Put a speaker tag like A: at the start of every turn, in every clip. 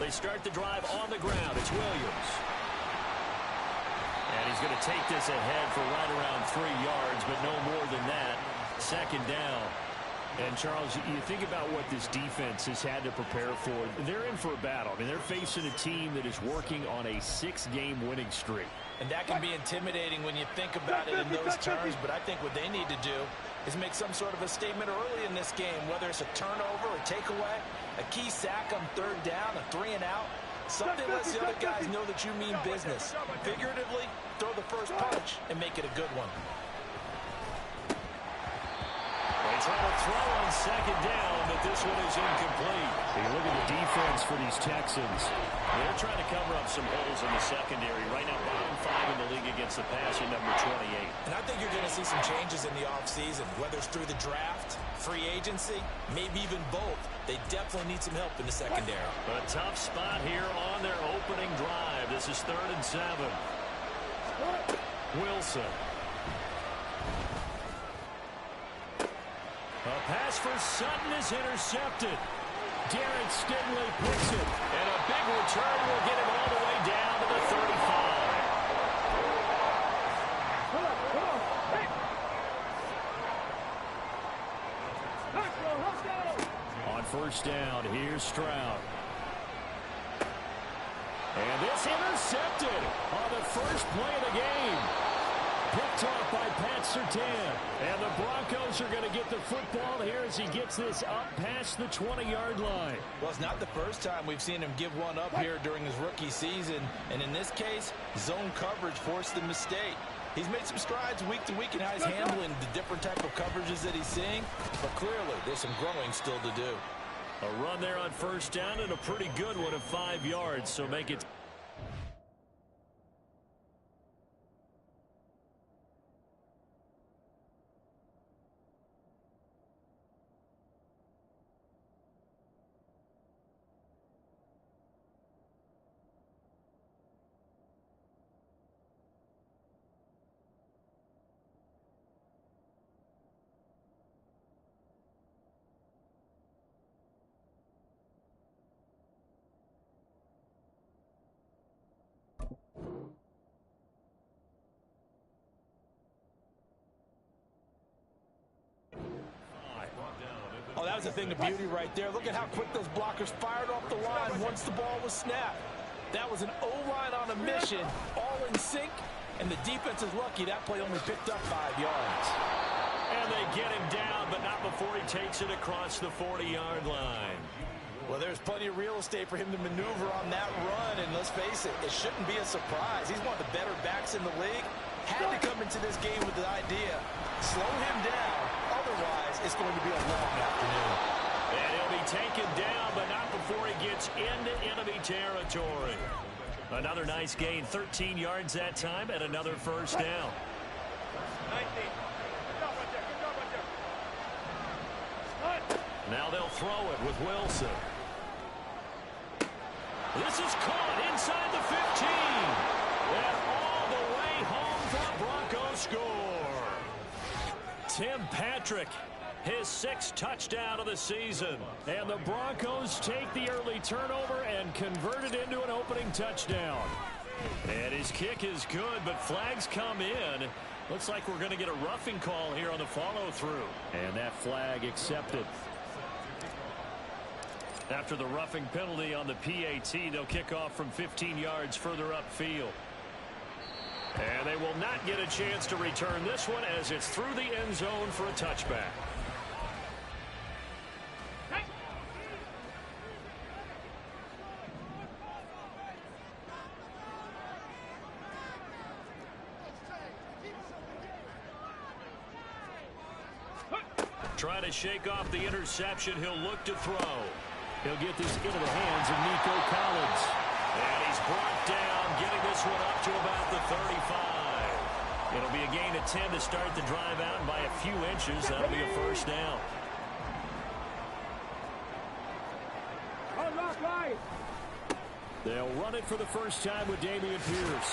A: They start the drive on the ground. It's Williams. And he's going to take this ahead for right around 3 yards, but no more than that. Second down. And, Charles, you think about what this defense has had to prepare for. They're in for a battle. I mean, they're facing a team that is working on a 6-game winning streak.
B: And that can be intimidating when you think about it in those terms, but I think what they need to do is make some sort of a statement early in this game, whether it's a turnover, a takeaway, a key sack on 3rd down, a 3-and-out, something lets the other guys know that you mean business. Figuratively, throw the first punch and make it a good one.
A: They try to throw on 2nd down, but this one is incomplete. You look at the defense for these Texans. They're trying to cover up some holes in the secondary. Right now, bottom 5 in the league against the passer, number 28.
B: And I think you're going to see some changes in the offseason, whether it's through the draft, free agency, maybe even both. They definitely need some help in the secondary.
A: A tough spot here on their opening drive. This is 3rd and 7. Wilson. A pass for Sutton is intercepted. Derek Stingley picks it. And a big return will get him all the way down to the 35. On 1st down, here's Stroud. And this intercepted on the first play of the game. Picked off by Pat Surtain. And the Broncos are going to get the football here as he gets this up past the 20-yard line.
B: Well, it's not the first time we've seen him give one up here during his rookie season. And in this case, zone coverage forced the mistake. He's made some strides week to week in how he's handling the different type of coverages that he's seeing. But clearly, there's some growing still to do.
A: A run there on 1st down and a pretty good one of 5 yards. So make it...
B: Oh, that was a thing of beauty right there. Look at how quick those blockers fired off the line once the ball was snapped. That was an O-line on a mission, all in sync, and the defense is lucky that play only picked up 5 yards.
A: And they get him down, but not before he takes it across the 40-yard line.
B: Well, there's plenty of real estate for him to maneuver on that run, and let's face it, it shouldn't be a surprise. He's one of the better backs in the league. Had to come into this game with the idea, slow him down, otherwise it's going to be a long afternoon.
A: And he'll be taken down, but not before he gets into enemy territory. Another nice gain, 13 yards that time, and another 1st down. Now they'll throw it with Wilson. This is caught inside the 15. And all the way home for a Broncos score. Tim Patrick, his 6th touchdown of the season. And the Broncos take the early turnover and convert it into an opening touchdown. And his kick is good, but flags come in. Looks like we're going to get a roughing call here on the follow-through. And that flag accepted. After the roughing penalty on the PAT, they'll kick off from 15 yards further upfield. And they will not get a chance to return this one as it's through the end zone for a touchback. Trying to shake off the interception, he'll look to throw. He'll get this into the hands of Nico Collins. And he's brought down, getting this one up to about the 35. It'll be a gain of 10 to start the drive out, and by a few inches, that'll be a 1st down. They'll run it for the first time with Dameon Pierce.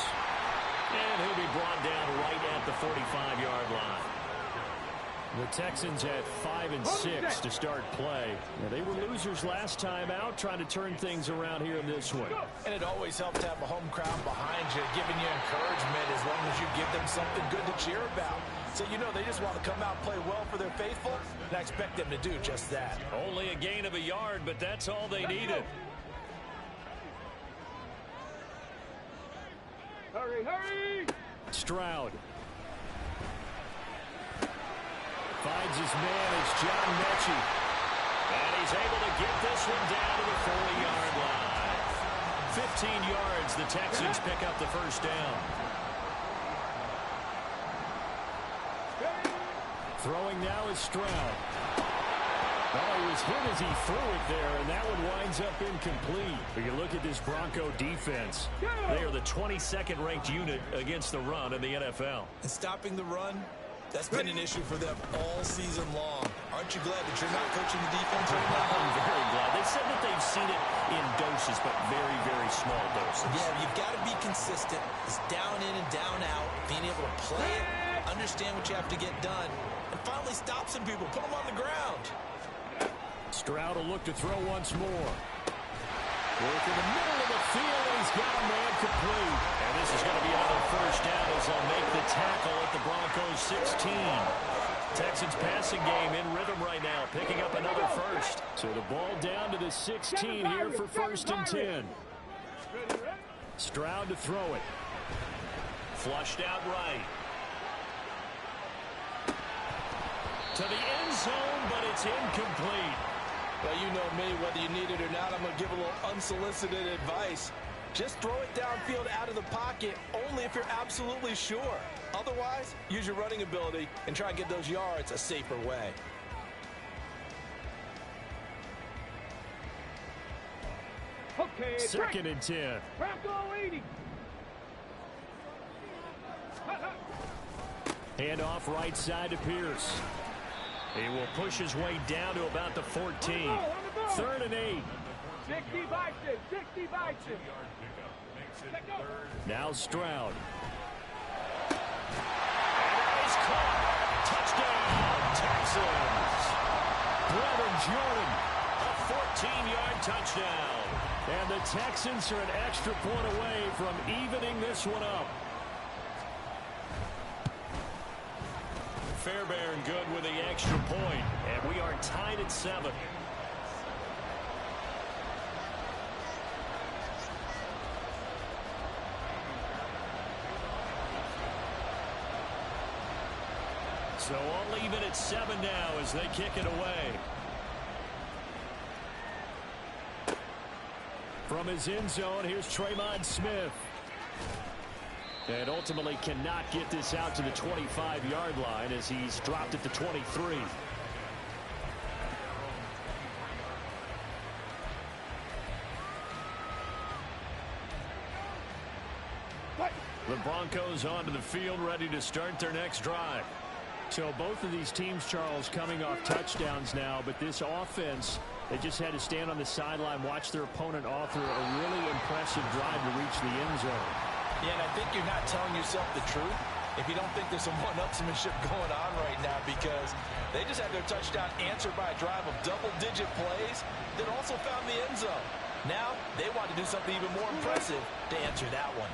A: And he'll be brought down right at the 45-yard line. The Texans at 5-6 to start play. Now, they were losers last time out, trying to turn things around here in this one.
B: And it always helps to have a home crowd behind you, giving you encouragement as long as you give them something good to cheer about. So you know they just want to come out and play well for their faithful, and I expect them to do just that.
A: Only a gain of a yard, but that's all they needed.
C: Hurry, hurry!
A: Stroud. Finds his man, it's John Mechie. And he's able to get this one down to the 40-yard line. 15 yards, the Texans pick up the first down. Throwing now is Stroud. Oh, he was hit as he threw it there, and that one winds up incomplete. But you look at this Bronco defense. They are the 22nd ranked unit against the run in the NFL.
B: And stopping the run, that's been an issue for them all season long. Aren't you glad that you're not coaching the defense right now?
A: I'm very glad. They said that they've seen it in doses, but very, very small doses.
B: Yeah, you've got to be consistent. It's down in and down out, being able to play it, understand what you have to get done, and finally stop some people, put them on the ground.
A: Stroud will look to throw once more. Work in the middle of the field, and he's got a man complete. And this is going to be another first down as they'll make the tackle at the Broncos 16. Texans passing game in rhythm right now, picking up another first. So the ball down to the 16 here for 1st and 10. Stroud to throw it. Flushed out right. To the end zone, but it's incomplete.
B: Well, you know me, whether you need it or not, I'm going to give a little unsolicited advice. Just throw it downfield out of the pocket, only if you're absolutely sure. Otherwise, use your running ability and try and get those yards a safer way.
C: Okay,
A: 2nd and 10.
C: Bronco 80.
A: Handoff right side to Pierce. He will push his way down to about the 14. 3rd and 8.
C: 60 by 60 by 6.
A: Now Stroud. And he's caught. Touchdown, Texans. Brevin Jordan, a 14-yard touchdown. And the Texans are an extra point away from evening this one up. Fairbairn good with the extra point, and we are tied at 7. So all even at 7 now as they kick it away. From his end zone, here's Tremon Smith. And ultimately cannot get this out to the 25-yard line as he's dropped at the 23. The Broncos onto the field, ready to start their next drive. So both of these teams, Charles, coming off touchdowns now, but this offense, they just had to stand on the sideline, watch their opponent author a really impressive drive to reach the end zone.
B: Yeah, and I think you're not telling yourself the truth if you don't think there's some one-upsmanship going on right now, because they just had their touchdown answered by a drive of double-digit plays that also found the end zone. Now they want to do something even more impressive to answer that one.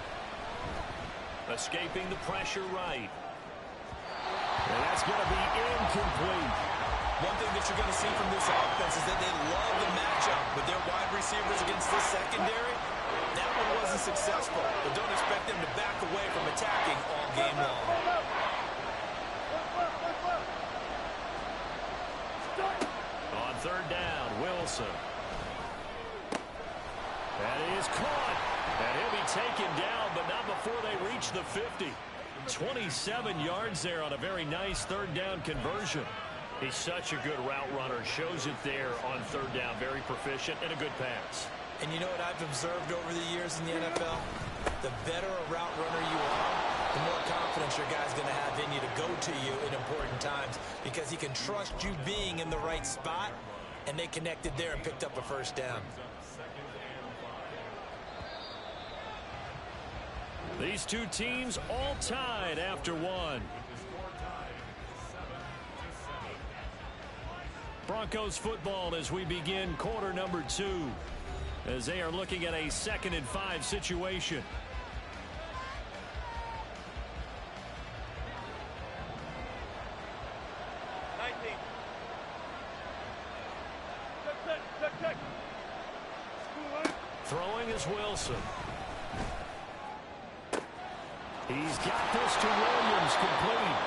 A: Escaping the pressure right. And that's going to be incomplete.
B: One thing that you're going to see from this offense is that they love the matchup with their wide receivers against this secondary. That one wasn't successful, but don't expect them to back away from attacking all game long.
A: On 3rd down, Wilson. That is caught. And he'll be taken down, but not before they reach the 50. 27 yards there on a very nice 3rd down conversion. He's such a good route runner. Shows it there on 3rd down. Very proficient and a good pass.
B: And you know what I've observed over the years in the NFL? The better a route runner you are, the more confidence your guy's going to have in you to go to you in important times, because he can trust you being in the right spot, and they connected there and picked up a 1st down.
A: These two teams all tied after one. Broncos football as we begin quarter number 2, as they are looking at a 2nd and 5 situation. Throwing is Wilson. He's got this to Williams, complete.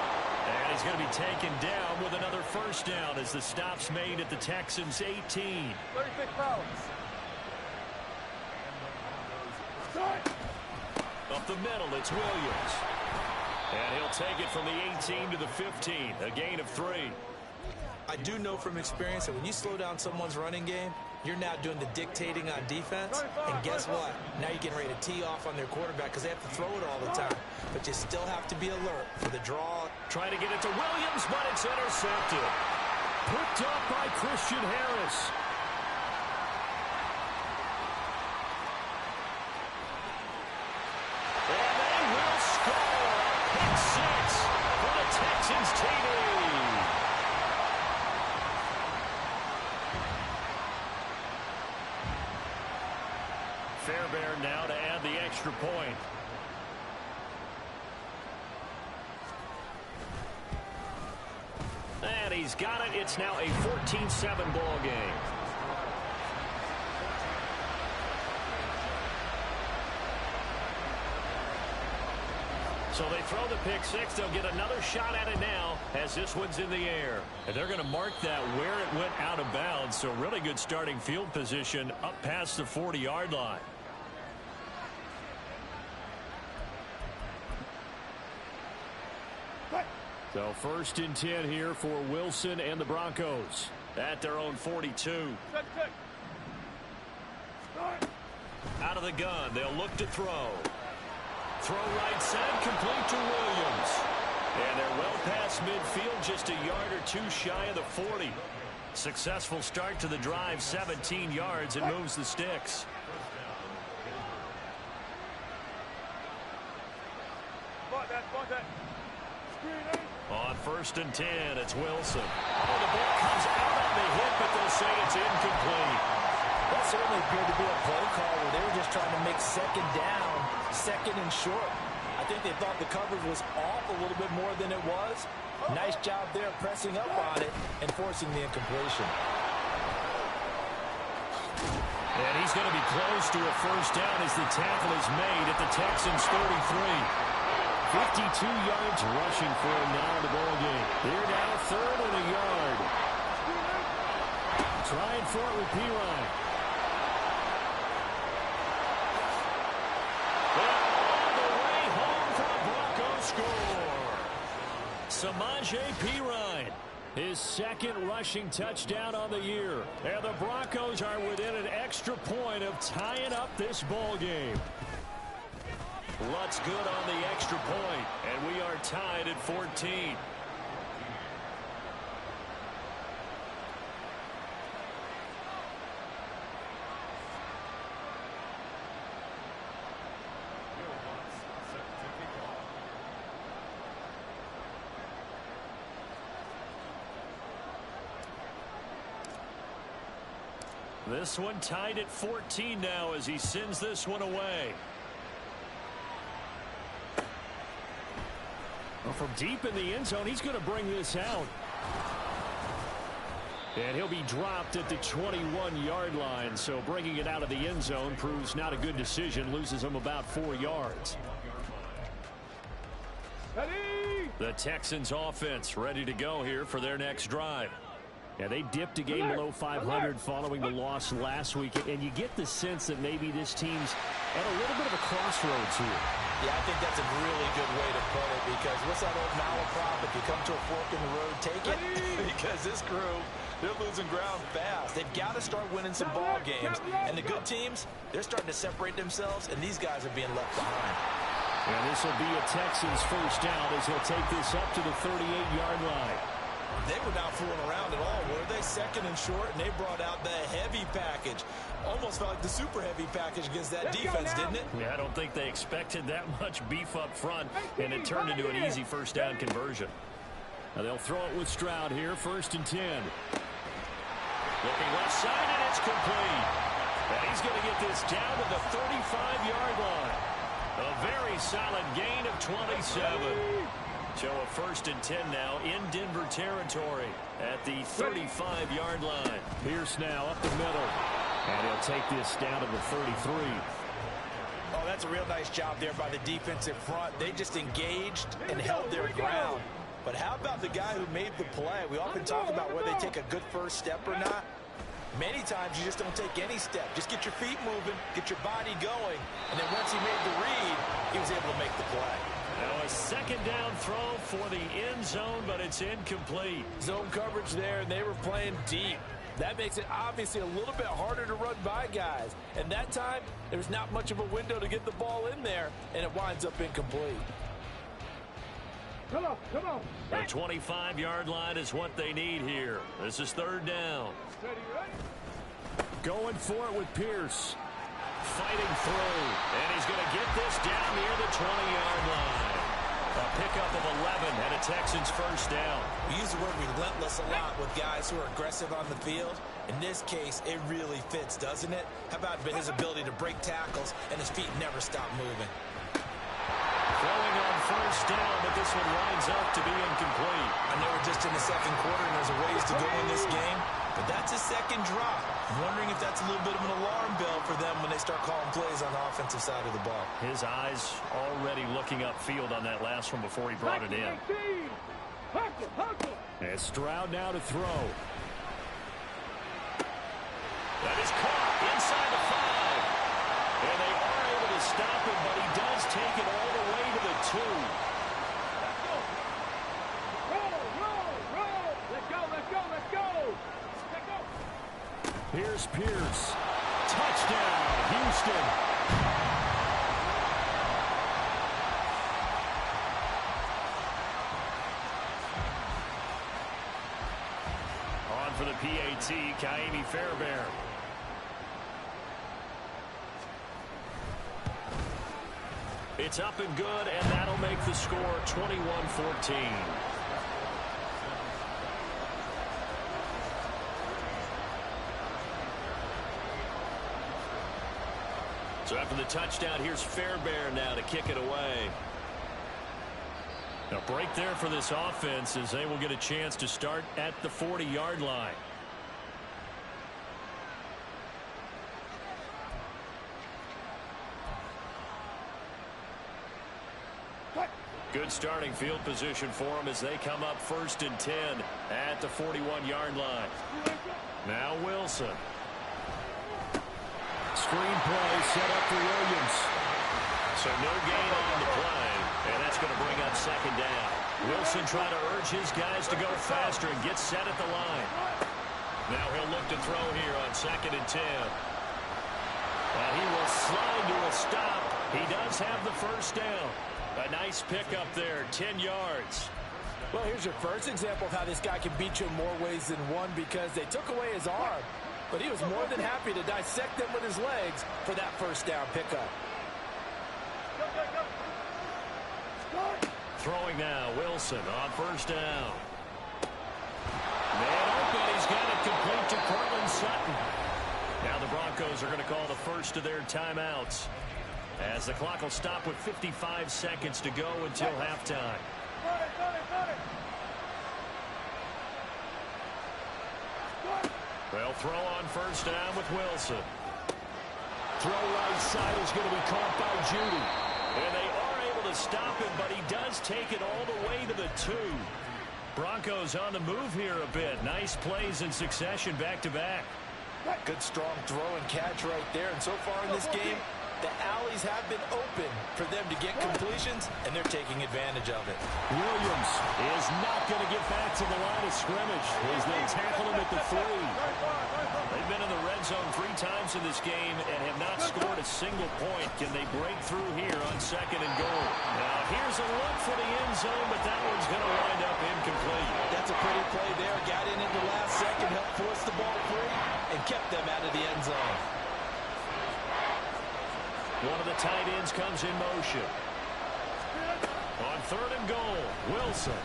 A: And he's going to be taken down with another first down as the stop's made at the Texans' 18.
C: 36 pounds.
A: Up the middle, it's Williams. And he'll take it from the 18 to the 15, a gain of 3.
B: I do know from experience that when you slow down someone's running game, you're now doing the dictating on defense. And guess what? Now you're getting ready to tee off on their quarterback because they have to throw it all the time. But you still have to be alert for the draw.
A: Trying to get it to Williams, but it's intercepted. Picked up by Christian Harris. And they will score. Pick 6 for the Texans TD. Fairbairn now to add the extra point. And he's got it. It's now a 14-7 ball game. So they throw the pick 6. They'll get another shot at it now as this one's in the air. And they're going to mark that where it went out of bounds. So really good starting field position up past the 40-yard line. So 1st and 10 here for Wilson and the Broncos at their own 42. Out of the gun, they'll look to throw. Throw right side, complete to Williams. And they're well past midfield, just a yard or 2 shy of the 40. Successful start to the drive, 17 yards, and moves the sticks. On 1st and 10, it's Wilson. Oh, the ball comes out on the hit, but they'll say it's incomplete.
B: That certainly appeared to be a play call where they were just trying to make 2nd down, 2nd and short. I think they thought the coverage was off a little bit more than it was. Nice job there pressing up on it and forcing the incompletion.
A: And he's going to be close to a first down as the tackle is made at the Texans' 33. 52 yards rushing for him now in the ball game. They're now 3rd and a yard. Trying for it with Pirine. All the way home for the Broncos score. Samaje Pirine, his 2nd rushing touchdown on the year. And the Broncos are within an extra point of tying up this ball game. Lutz good on the extra point, and we are tied at 14. This one tied at 14 now as he sends this one away. Well, from deep in the end zone, he's going to bring this out. And he'll be dropped at the 21-yard line, so bringing it out of the end zone proves not a good decision, loses him about 4 yards. The Texans offense ready to go here for their next drive. Yeah, they dipped a game below 500 following the loss last week, and you get the sense that maybe this team's at a little bit of a crossroads here.
B: Yeah, I think that's a really good way to put it, because what's that old malaprop? If you come to a fork in the road, take it. Because this crew, they're losing ground fast. They've got to start winning some ball games. And the good teams, they're starting to separate themselves, and these guys are being left behind.
A: And this will be a Texans first down as he'll take this up to the 38-yard line.
B: They were not fooling around at all, were they? 2nd and short, and they brought out the heavy package. Almost felt like the super heavy package against that defense, didn't it?
A: Yeah, I don't think they expected that much beef up front, and it turned into an easy first down conversion. Now they'll throw it with Stroud here, 1st and 10. Looking left side, and it's complete. And he's going to get this down to the 35-yard line. A very solid gain of 27. So a 1st and 10 now in Denver territory at the 35-yard line. Pierce now up the middle. And he'll take this down to the 33.
B: Oh, that's a real nice job there by the defensive front. They just engaged and held their ground. But how about the guy who made the play? We often talk about whether they take a good first step or not. Many times you just don't take any step. Just get your feet moving, get your body going, and then once he made the read, he was able to make the play.
A: Now a 2nd down throw for the end zone, but it's incomplete.
D: Zone coverage there, and they were playing deep. That makes it obviously a little bit harder to run by guys. And that time, there's not much of a window to get the ball in there, and it winds up incomplete.
C: Come on, come on.
A: The 25-yard line is what they need here. This is 3rd down.
C: Ready, ready?
A: Going for it with Pierce. Fighting through. And he's going to get this down near the 20-yard line. A pickup of 11 and a Texans 1st down.
B: We use the word relentless a lot with guys who are aggressive on the field. In this case, it really fits, doesn't it? How about his ability to break tackles and his feet never stop moving?
A: Throwing on 1st down, but this one winds up to be incomplete.
B: I know we're just in the 2nd quarter and there's a ways to go in this game, but that's a 2nd drop. I'm wondering if that's a little bit of an alarm bell for them when they start calling plays on the offensive side of the ball.
A: His eyes already looking upfield on that last one before he brought it in. And Stroud now to throw. That is caught inside the 5. And they are able to stop him, but he does take it all the way to the 2.
C: Let's go. Roll. Let's go. Let's go.
A: Here's Pierce. Touchdown, Houston. On for the PAT, Ka'imi Fairbairn. It's up and good, and that'll make the score 21-14. So after the touchdown, here's Fairbairn now to kick it away. A break there for this offense as they will get a chance to start at the 40-yard line. Good starting field position for them as they come up 1st and 10 at the 41-yard line. Now Wilson. Screen play set up for Williams. So no gain on the play, and that's going to bring up 2nd down. Wilson trying to urge his guys to go faster and get set at the line. Now he'll look to throw here on 2nd and 10. And he will slide to a stop. He does have the 1st down. A nice pickup there, 10 yards.
D: Well, here's your first example of how this guy can beat you in more ways than one because they took away his arm. But he was more than happy to dissect them with his legs for that 1st down pickup.
A: Throwing now, Wilson on 1st down. Man open, he's got it complete to Cortland Sutton. Now the Broncos are going to call the first of their timeouts, as the clock will stop with 55 seconds to go until halftime. They'll throw on 1st down with Wilson. Throw right side is going to be caught by Judy. And they are able to stop him, but he does take it all the way to the 2. Broncos on the move here a bit. Nice plays in succession back-to-back.
B: Good strong throw and catch right there. And so far in this game, the alleys have been open for them to get completions, and they're taking advantage of it.
A: Williams is not going to get back to the line of scrimmage as they tackle him at the 3. They've been in the red zone 3 times in this game and have not scored a single point. Can they break through here on 2nd and goal? Now here's a look for the end zone, but that one's going to wind up incomplete.
B: That's a pretty play there. Got in at the last second, helped force the ball free, and kept them out of the end zone.
A: One of the tight ends comes in motion. On 3rd and goal, Wilson.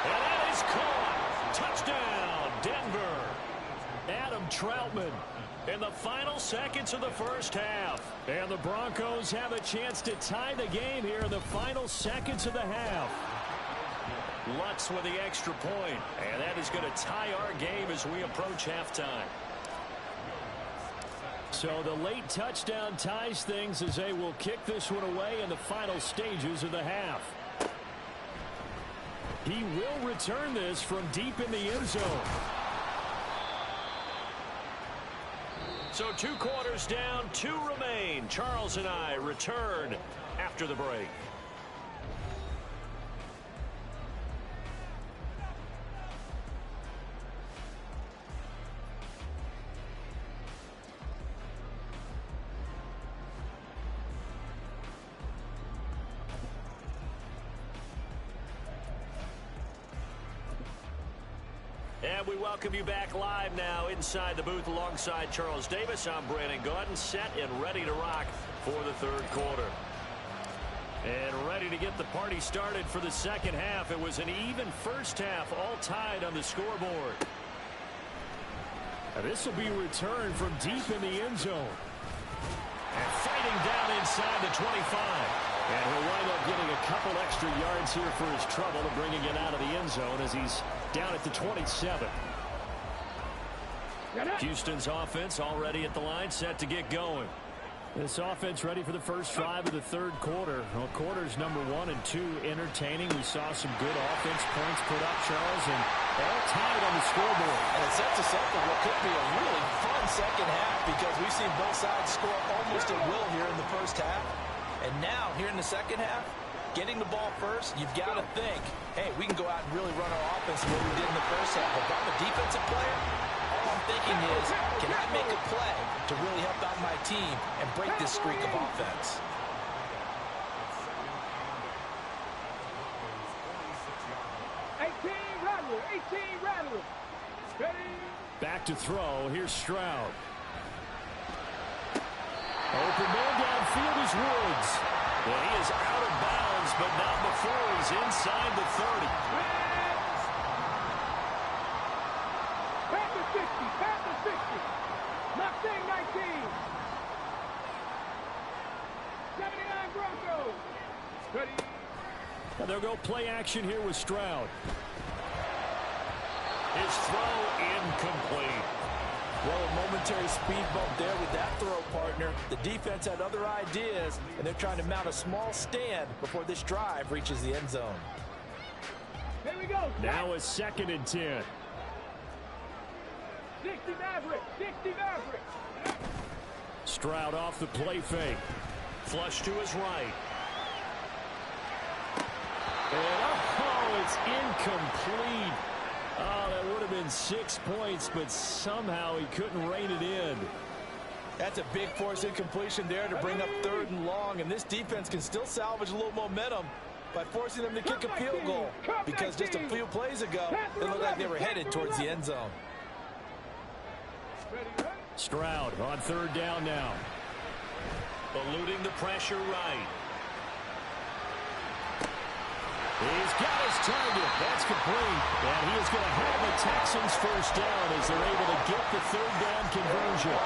A: And that is caught. Touchdown. Troutman in the final seconds of the first half. And the Broncos have a chance to tie the game here in the final seconds of the half. Lutz with the extra point, and that is going to tie our game as we approach halftime. So the late touchdown ties things as they will kick this one away in the final stages of the half. He will return this from deep in the end zone. So 2 quarters down, 2 remain. Charles and I return after the break. And we welcome you back live now inside the booth alongside Charles Davis. I'm Brandon Gaudin, set and ready to rock for the third quarter. And ready to get the party started for the second half. It was an even first half, all tied on the scoreboard. Now this will be returned from deep in the end zone. And fighting down inside the 25. And he'll wind up getting a couple extra yards here for his trouble and bringing it out of the end zone as he's down at the 27. Houston's offense already at the line, set to get going. This offense ready for the first drive of the third quarter. Well, quarters number 1 and 2 entertaining. We saw some good offense points put up, Charles, and all tied on the scoreboard.
B: And it sets us up for what could be a really fun second half because we've seen both sides score almost at will here in the first half. And now, here in the second half, getting the ball first, you've got to think, hey, we can go out and really run our offense the way we did in the first half. If I'm a defensive player, all I'm thinking is, can I make a play to really help out my team and break this streak of offense?
A: Back to throw. Here's Stroud. Open man downfield is Woods. Well, he is out of bounds, but not before he's inside the 30.
C: Past the 60, past the 60. Mustang 19. 79 Broncos. Ready.
A: And they'll go play action here with Stroud. His throw incomplete.
D: Well, a momentary speed bump there with that throw, partner. The defense had other ideas, and they're trying to mount a small stand before this drive reaches the end zone.
C: Here we go.
A: Now a 2nd and 10.
C: 60 Maverick. 60 Maverick.
A: Stroud off the play fake. Flush to his right. And it's incomplete. Oh, that would have been 6 points, but somehow he couldn't rein it in.
D: That's a big force incompletion there to bring up 3rd and long, and this defense can still salvage a little momentum by forcing them to kick a field goal, because just a few plays ago, it looked like they were headed towards the end zone.
A: Stroud on 3rd down now. Eluding the pressure right. He's got his target. That's complete. And he is going to have the Texans first down as they're able to get the 3rd down conversion.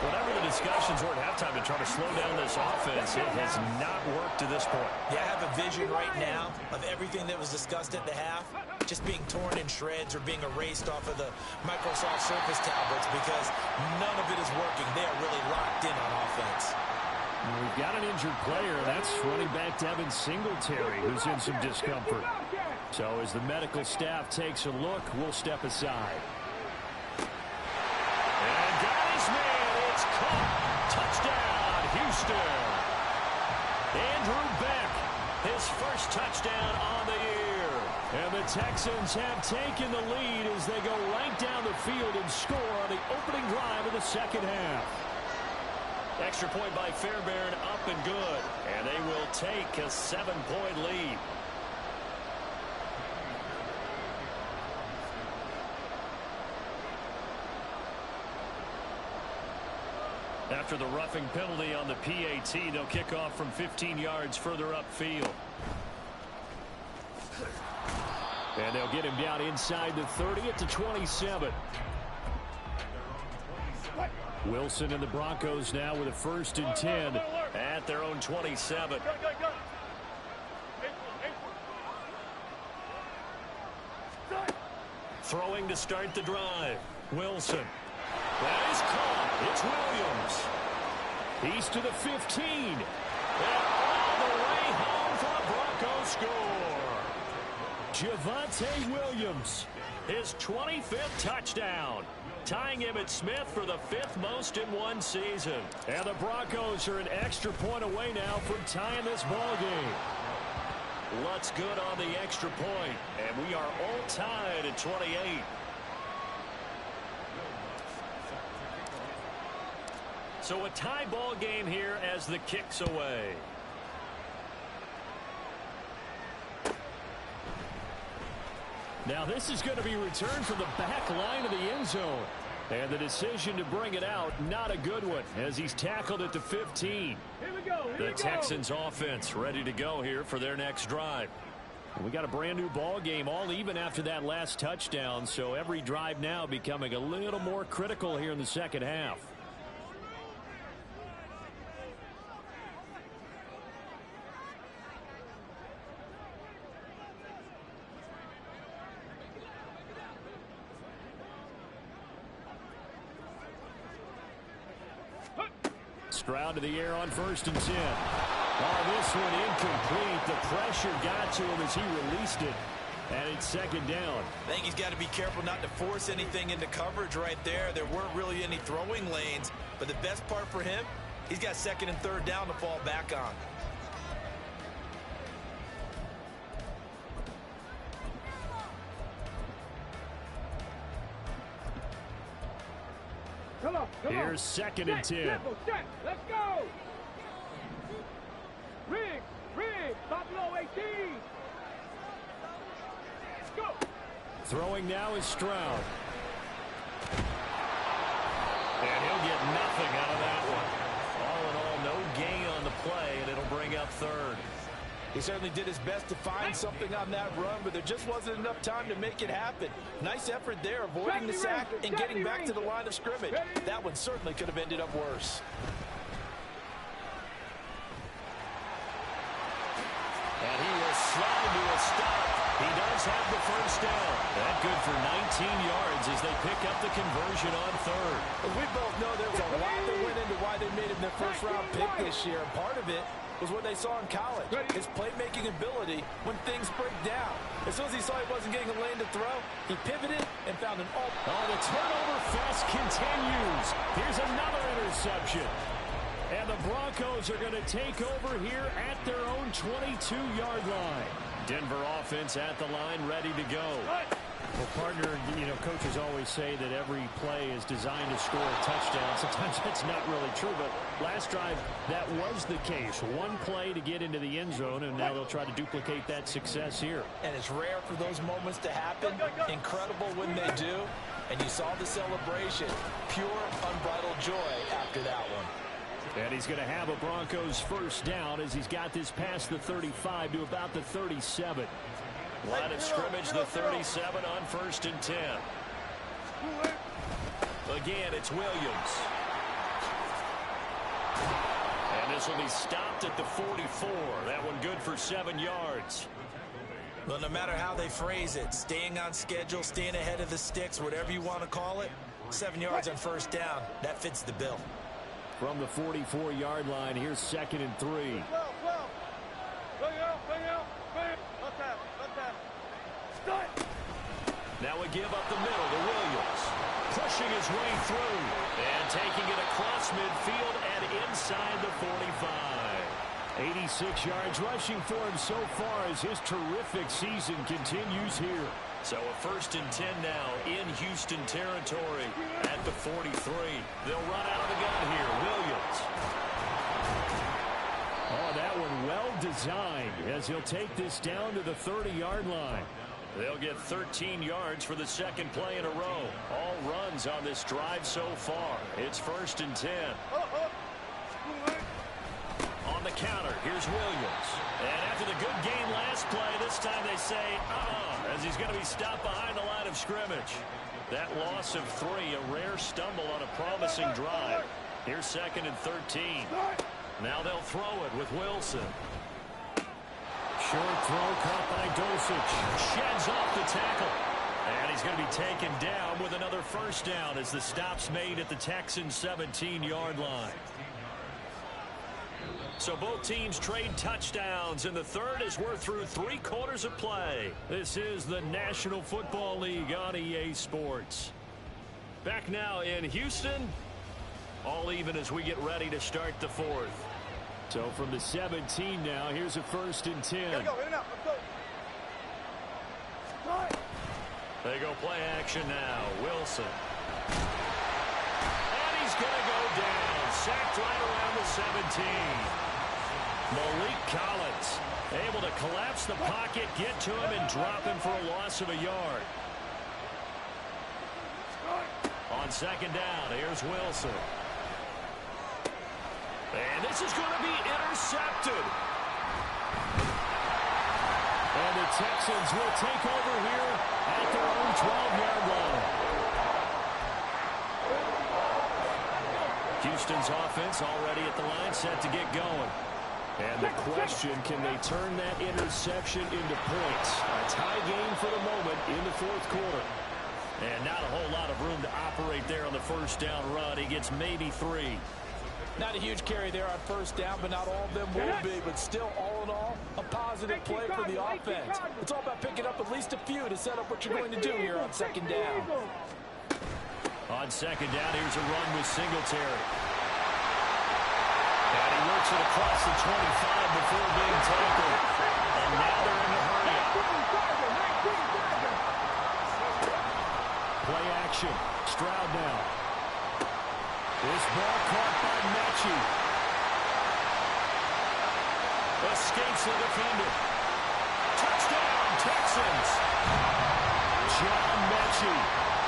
A: Whatever the discussions were at halftime to try to slow down this offense, it has not worked to this point.
B: Yeah, I have a vision right now of everything that was discussed at the half just being torn in shreds or being erased off of the Microsoft Surface tablets because none of it is working. They are really locked in on offense.
A: We've got an injured player, and that's running back Devin Singletary, who's in some discomfort. So as the medical staff takes a look, we'll step aside. And got his man. It's caught. Touchdown, Houston. Andrew Beck, his first touchdown on the year. And the Texans have taken the lead as they go right down the field and score on the opening drive of the second half. Extra point by Fairbairn, up and good. And they will take a 7-point lead. After the roughing penalty on the PAT, they'll kick off from 15 yards further upfield. And they'll get him down inside the 30 at the 27. Wilson and the Broncos now with a 1st and 10 at their own 27. Throwing to start the drive. Wilson. That is caught. It's Williams. He's to the 15. And all the way home for a Broncos score. Javonte Williams. His 25th touchdown. Tying him at Smith for the 5th most in one season. And the Broncos are an extra point away now from tying this ball game. Lutz good on the extra point, and we are all tied at 28. So a tie ball game here as the kick's away. Now this is going to be returned from the back line of the end zone. And the decision to bring it out, not a good one, as he's tackled at the 15. The Texans offense ready to go here for their next drive. We got a brand new ball game, all even after that last touchdown, so every drive now becoming a little more critical here in the second half. Stroud to the air on 1st and 10. Oh, this one incomplete. The pressure got to him as he released it. And it's 2nd down.
B: I think he's got to be careful not to force anything into coverage right there. There weren't really any throwing lanes. But the best part for him, he's got 2nd and 3rd down to fall back on.
A: Here's 2nd and 10.
C: Let's go. Riggs, Buffalo 18. Go.
A: Throwing now is Stroud. And he'll get nothing out of that one. All in all, no gain on the play, and it'll bring up 3rd.
D: He certainly did his best to find something on that run, but there just wasn't enough time to make it happen. Nice effort there, avoiding the sack and getting back to the line of scrimmage. That one certainly could have ended up worse.
A: And he will slide to a stop. He does have the 1st down. That good for 19 yards as they pick up the conversion on 3rd.
D: We both know there's a lot that went into why they made him their 1st-round pick this year. Part of it was what they saw in college, his playmaking ability when things break down. As soon as he saw he wasn't getting a lane to throw, he pivoted and found an all.
A: Oh, the turnover fest continues. Here's another interception. And the Broncos are going to take over here at their own 22-yard line. Denver offense at the line, ready to go.
E: Well, partner, coaches always say that every play is designed to score a touchdown. Sometimes that's not really true, but last drive, that was the case. One play to get into the end zone, and now they'll try to duplicate that success here.
B: And it's rare for those moments to happen. Incredible when they do. And you saw the celebration. Pure, unbridled joy after that one.
A: And he's going to have a Broncos 1st down as he's got this past the 35 to about the 37. Line of scrimmage, the 37 on 1st and 10. Again, it's Williams. And this will be stopped at the 44. That one good for 7 yards.
B: Well, no matter how they phrase it, staying on schedule, staying ahead of the sticks, whatever you want to call it, 7 yards on 1st down, that fits the bill.
A: From the 44-yard line, here's 2nd and 3. Now a give up the middle to Williams. Pushing his way through. And taking it across midfield and inside the 45. 86 yards rushing for him so far as his terrific season continues here. So a 1st and 10 now in Houston territory at the 43. They'll run out of the gun here. Williams. Oh, that one well designed as he'll take this down to the 30-yard line. They'll get 13 yards for the 2nd play in a row. All runs on this drive so far. It's 1st and 10. On the counter. Here's Williams. And after the good game last play, this time they say, as he's going to be stopped behind the line of scrimmage. That loss of 3, a rare stumble on a promising drive. Here's 2nd and 13. Now they'll throw it with Wilson. Short throw caught by Dulcich. Sheds off the tackle. And he's going to be taken down with another first down as the stop's made at the Texans' 17-yard line. So both teams trade touchdowns in the third as we're through 3 quarters of play. This is the National Football League on EA Sports. Back now in Houston, all even as we get ready to start the fourth. So from the 17 now, here's a 1st and 10.
C: Let's go.
A: They go play action now. Wilson. And he's going to go down. Sacked right around the 17. Malik Collins able to collapse the pocket, get to him, and drop him for a loss of a yard. On 2nd down, here's Wilson. And this is going to be intercepted. And the Texans will take over here at their own 12-yard line. Houston's offense already at the line, set to get going. And the question, can they turn that interception into points? A tie game for the moment in the 4th quarter. And not a whole lot of room to operate there on the first down run. He gets maybe 3.
B: Not a huge carry there on first down, but not all of them will be. But still, all in all, a positive play for the offense. It's all about picking up at least a few to set up what you're going to do here on 2nd down.
A: On 2nd down, here's a run with Singletary. And he works it across the 25 before being tackled. And now they're in a hurry. Play action. Stroud now. This ball caught by Mechie. Escapes the defender. Touchdown, Texans. John Mechie,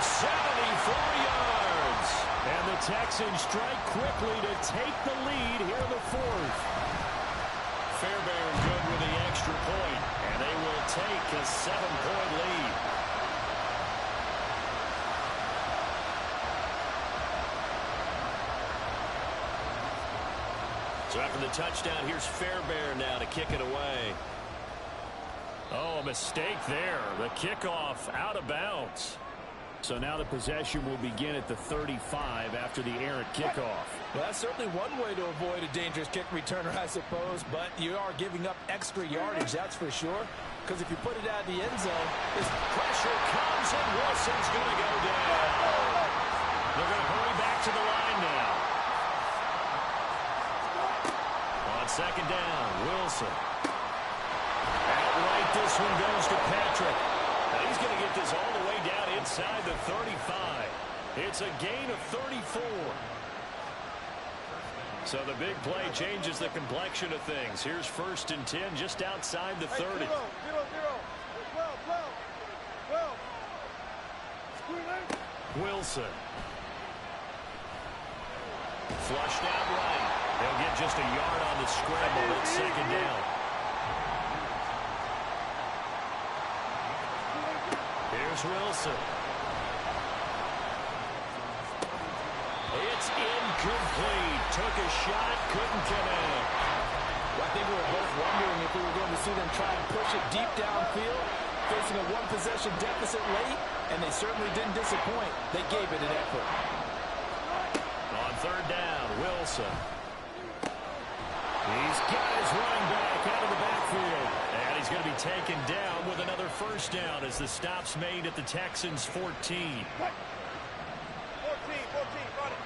A: 74 yards. And the Texans strike quickly to take the lead here in the 4th. Fairbairn good with the extra point, and they will take a 7-point lead. So after the touchdown, here's Fairbairn now to kick it away. Oh, a mistake there. The kickoff out of bounds. So now the possession will begin at the 35 after the errant kickoff.
B: Well, that's certainly one way to avoid a dangerous kick returner, I suppose, but you are giving up extra yardage, that's for sure. Because if you put it out of the end zone, this
A: pressure comes and Wilson's going to go down. They're going to hurry back to the line now. On 2nd down, Wilson. Outright, this one goes to Patrick. Now he's going to get this all the way down inside the 35. It's a gain of 34. So the big play changes the complexion of things. Here's 1st and 10 just outside the 30.
C: 0, 0, 0. 12.
A: Wilson. Flushed out right. They'll get just a yard on the scramble at 2nd down. Here's Wilson. It's incomplete. Took a shot, couldn't connect.
B: Well, I think we were both wondering if we were going to see them try and push it deep downfield, facing a 1-possession deficit late, and they certainly didn't disappoint. They gave it an effort.
A: On 3rd down, Wilson. He's got his running back out of the backfield. And he's going to be taken down with another first down as the stop's made at the Texans' 14.
C: 14, run it.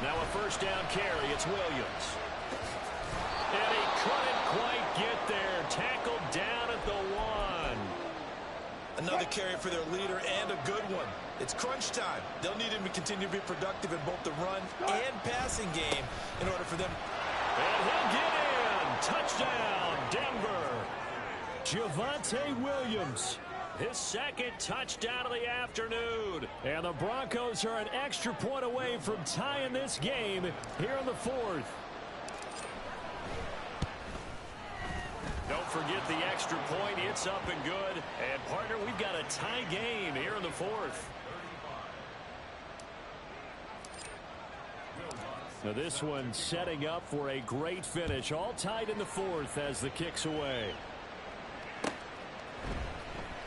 A: Now a first down carry. It's Williams. And he couldn't quite get there. Tackled down at the 1.
B: Another carry for their leader and a good one. It's crunch time. They'll need him to continue to be productive in both the run and passing game in order for them.
A: And he'll get in. Touchdown, Denver. Javonte Williams. his second touchdown of the afternoon.
E: And the Broncos are an extra point away from tying this game here in the fourth.
A: Don't forget the extra point. It's up and good. And, partner, we've got a tie game here in the fourth.
E: Now this one setting up for a great finish. All tied in the fourth as the kick's away.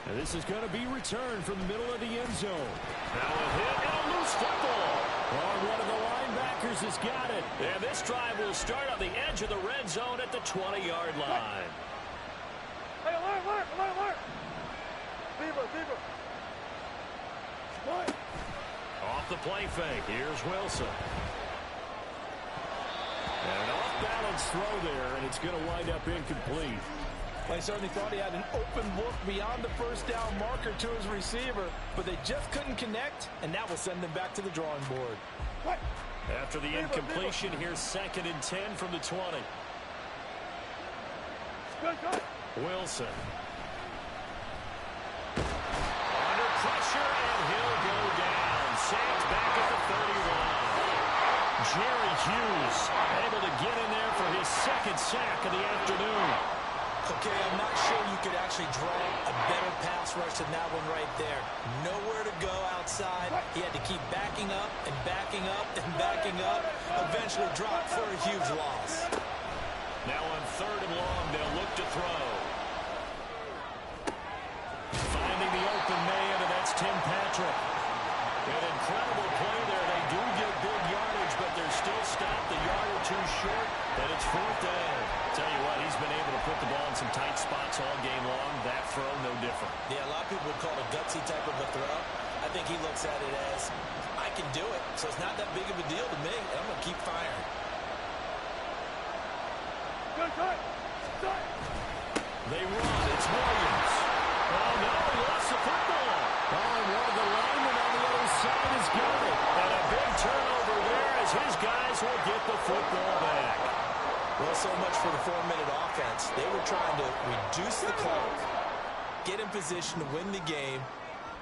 E: And this is going to be returned from the middle of the end zone.
A: Now a hit and a loose football.
E: Oh, one of the linebackers has got it.
A: And this drive will start on the edge of the red zone at the 20-yard line.
C: Hey, alert. Fever. What?
A: Off the play fake. Here's Wilson.
E: And an off-balance throw there, and it's going to wind up incomplete.
D: I certainly thought he had an open look beyond the first down marker to his receiver, but they just couldn't connect, and that will send them back to the drawing board.
C: What?
A: After the incompletion, here's 2nd and 10 from the 20.
C: Good.
A: Wilson. Under pressure, and he'll go down. Sacked back at the 31. Jerry Hughes able to get in there for his second sack of the afternoon.
B: Okay, I'm not sure you could actually draw a better pass rush than that one right there. Nowhere to go outside. He had to keep backing up and backing up and backing up. Eventually dropped for a huge loss.
A: Now on 3rd and long, they'll look to throw. Finding the open man, and that's Tim Patrick. An incredible play there. They do get big yardage, but they're still stopped a yard or two short, and it's 4th down. Tell you what, he's been able to put the ball in some tight spots all game long. That throw, no different.
B: Yeah, a lot of people would call it a gutsy type of a throw. I think he looks at it as, I can do it, so it's not that big of a deal to me, and I'm going to keep firing.
C: Good.
A: They run. It's Williams. Oh, no, he lost the football.
E: Oh, and one of the linemen on the other side has got it.
A: And a big turnover there as his guys will get the football back.
B: Well, so much for the 4-minute offense. They were trying to reduce the clock, get in position to win the game,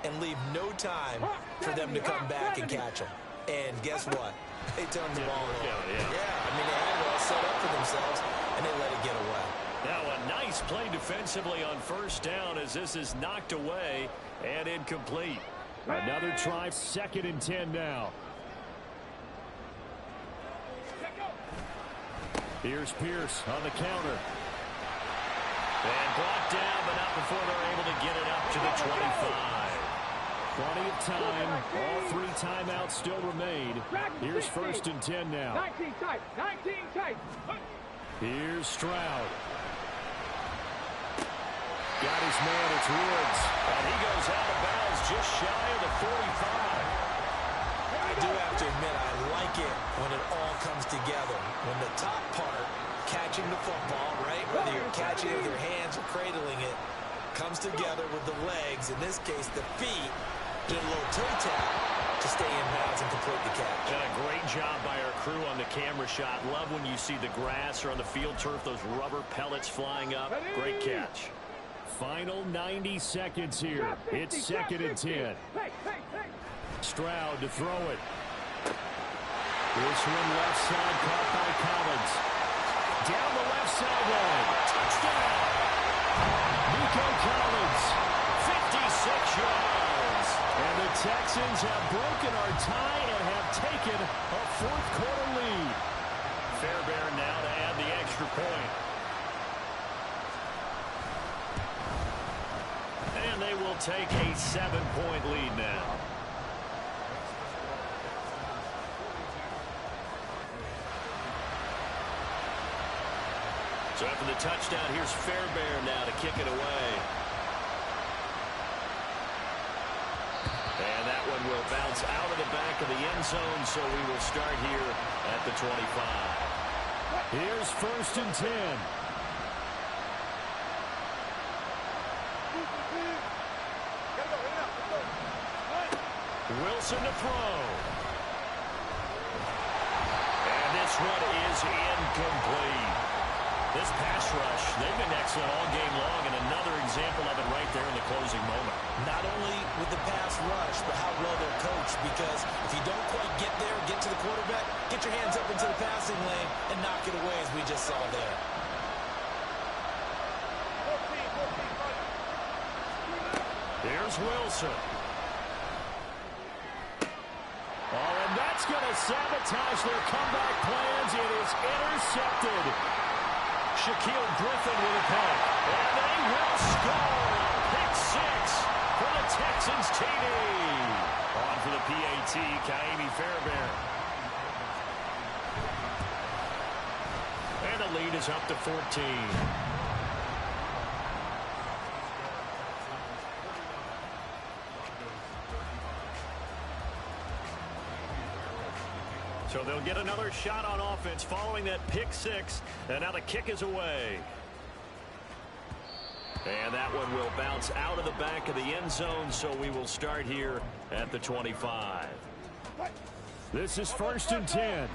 B: and leave no time for them to come back and catch them. And guess what? They turned the ball over.
A: Yeah,
B: I mean, they had it all set up for themselves, and they let it get away.
A: Now a nice play defensively on 1st down as this is knocked away and incomplete.
E: Another try, 2nd and 10 now. Here's Pierce on the counter.
A: And brought down, but not before they're able to get it up to the 25.
E: Plenty of time. All 3 timeouts still remain. Here's 1st and 10 now.
C: 19 tight.
E: Here's Stroud. Got his man, it's Woods.
A: And he goes out of bounds just shy of the 45.
B: I do have to admit, I like it when it all comes together. When the top part, catching the football, right, whether you're catching it with your hands or cradling it, comes together with the legs, in this case the feet, did a little toe tap to stay in bounds and complete the catch.
A: And a great job by our crew on the camera shot. Love when you see the grass or on the field turf, those rubber pellets flying up. Great catch.
E: Final 90 seconds here. It's 2nd and 10. Stroud to throw it. This one left side caught by Collins. Down the left sideline. Touchdown! Nico Collins.
A: 56 yards.
E: And the Texans have broken our tie and have taken a 4th quarter lead.
A: Fairbairn now to add the extra point. And they will take a 7-point lead now. So after the touchdown, here's Fairbairn now to kick it away. And that one will bounce out of the back of the end zone, so we will start here at the 25.
E: Here's 1st and 10.
A: Wilson to throw. And this one is incomplete. This pass rush, they've been excellent all game long, and another example of it right there in the closing moment.
B: Not only with the pass rush, but how well they're coached, because if you don't quite get there, get to the quarterback, get your hands up into the passing lane and knock it away, as we just saw there.
A: Here's Wilson.
E: Oh, and that's going to sabotage their comeback plans. It is intercepted.
A: Shaquille Griffin with a pick. And they will score. Pick 6 for the Texans TD. On for the PAT, Ka'imi Fairbairn. And the lead is up to 14. So they'll get another shot on offense following that pick 6. And now the kick is away. And that one will bounce out of the back of the end zone. So we will start here at the 25.
E: This is 1st and 10.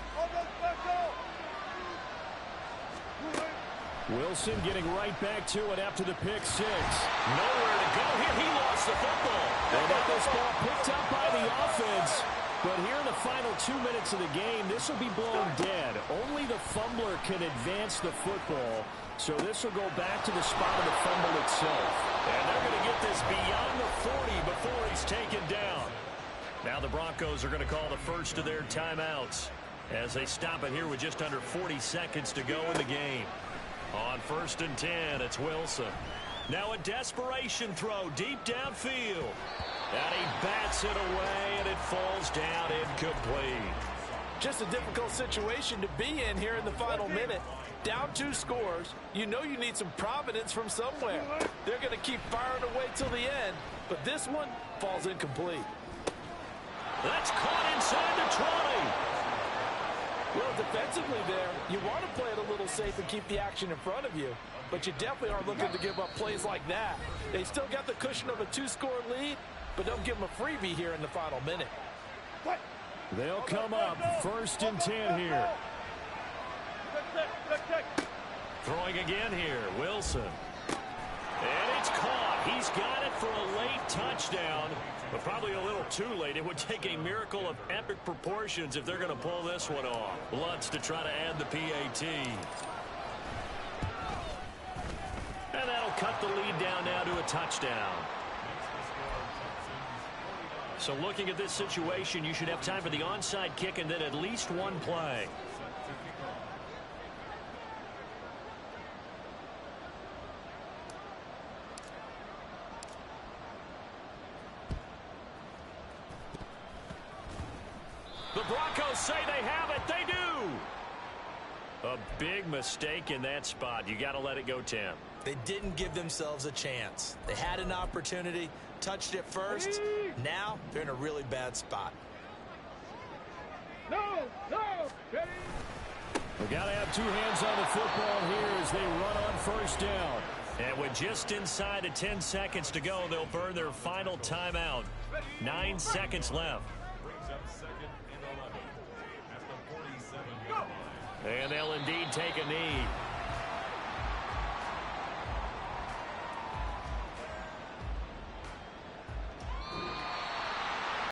E: Wilson getting right back to it after the pick 6.
A: Nowhere to go here. He lost the football.
E: They got this ball picked up by the offense. But here in the final 2 minutes of the game, this will be blown dead. Only the fumbler can advance the football. So this will go back to the spot of the fumble itself.
A: And they're going to get this beyond the 40 before he's taken down. Now the Broncos are going to call the first of their timeouts as they stop it here with just under 40 seconds to go in the game. On 1st and 10, it's Wilson. Now a desperation throw deep downfield. And he bats it away, and it falls down incomplete.
D: Just a difficult situation to be in here in the final minute. Down 2 scores. You know you need some providence from somewhere. They're going to keep firing away till the end, but this one falls incomplete.
A: That's caught inside the 20.
D: Well, defensively there, you want to play it a little safe and keep the action in front of you, but you definitely aren't looking to give up plays like that. They still got the cushion of a 2-score lead, but don't give them a freebie here in the final minute.
E: They'll come up 1st and 10 here.
A: Throwing again here, Wilson. And it's caught. He's got it for a late touchdown, but probably a little too late. It would take a miracle of epic proportions if they're going to pull this one off. Lutz to try to add the PAT. And that'll cut the lead down now to a touchdown. So looking at this situation, you should have time for the onside kick and then at least one play. The Broncos say they have it. They do. A big mistake in that spot. You got to let it go, Tim.
B: They didn't give themselves a chance. They had an opportunity, touched it first. Now they're in a really bad spot.
C: No, ready.
E: We got to have 2 hands on the football here as they run on 1st down.
A: And with just inside of 10 seconds to go, they'll burn their final timeout. 9 seconds left. And they'll indeed take a knee.